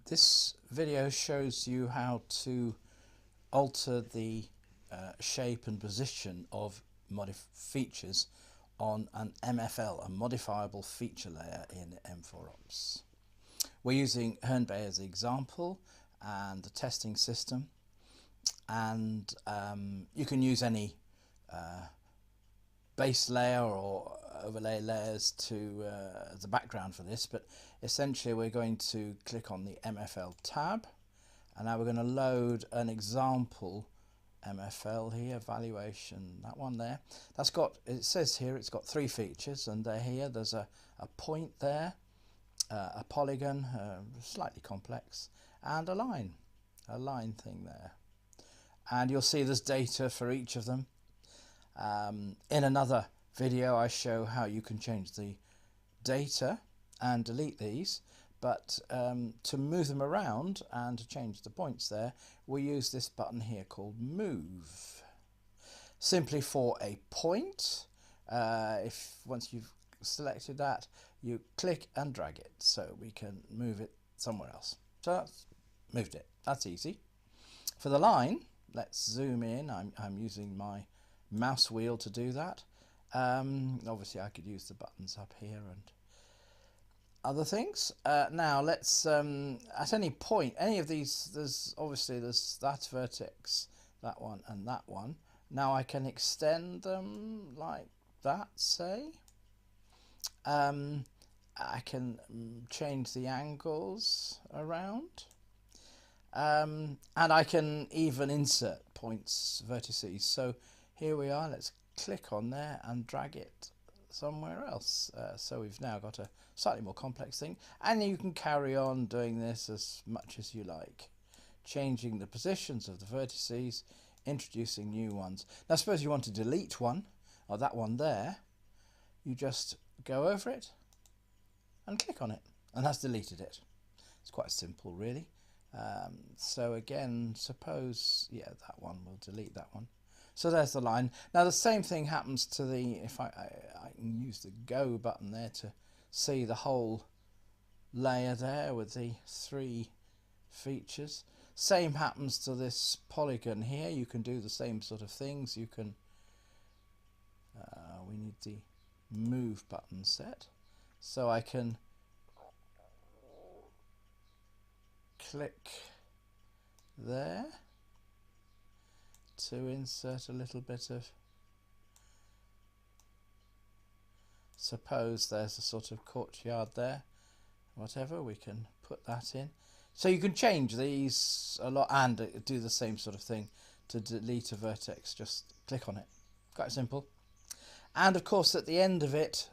This video shows you how to alter the shape and position of features on an MFL, a modifiable feature layer in M4OPS. We're using Hernbay as the example and the testing system, and you can use any base layer or overlay layers to the background for this, but essentially we're going to click on the MFL tab, and now we're going to load an example MFL here, valuation, that one there. That's got, it says here it's got 3 features, and they're here. There's a point there, a polygon, slightly complex, and a line thing there. And you'll see there's data for each of them. In another video I show how you can change the data and delete these, but to move them around and to change the points there, we use this button here called Move. Simply for a point, once you've selected that, you click and drag it so we can move it somewhere else. So that's moved it. That's easy. For the line, let's zoom in. I'm using my mouse wheel to do that. Obviously I could use the buttons up here and other things. Now let's at any point, any of these, there's that vertex, that one and that one. Now I can extend them like that, say. I can change the angles around, and I can even insert points, vertices. So here we are, let's click on there and drag it somewhere else. So we've now got a slightly more complex thing, and you can carry on doing this as much as you like, changing the positions of the vertices, introducing new ones. Now suppose you want to delete one, or that one there, you just go over it and click on it, and that's deleted it. It's quite simple really. So again, suppose, yeah, that one will delete that one. So there's the line. Now the same thing happens to the, if I can use the go button there to see the whole layer there with the 3 features. Same happens to this polygon here. You can do the same sort of things. You can, we need the move button set. So I can click there to insert a little bit of, suppose there's a sort of courtyard there, whatever, we can put that in. So you can change these a lot and do the same sort of thing. To delete a vertex, just click on it. Quite simple. And of course at the end of it,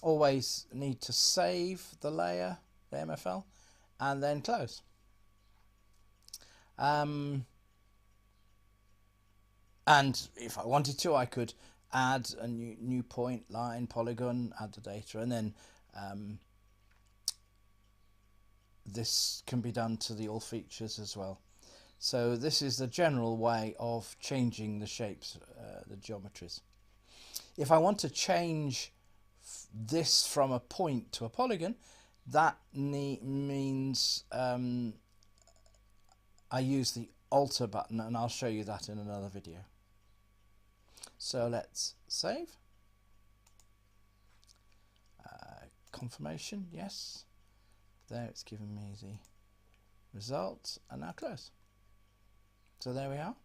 always need to save the layer, the MFL, and then close. And if I wanted to, I could add a new point, line, polygon, add the data, and then this can be done to the all features as well. So this is the general way of changing the shapes, the geometries. If I want to change this from a point to a polygon, that means I use the alter button, and I'll show you that in another video. So let's save. Confirmation, yes. There it's given me the result, and now close. So there we are.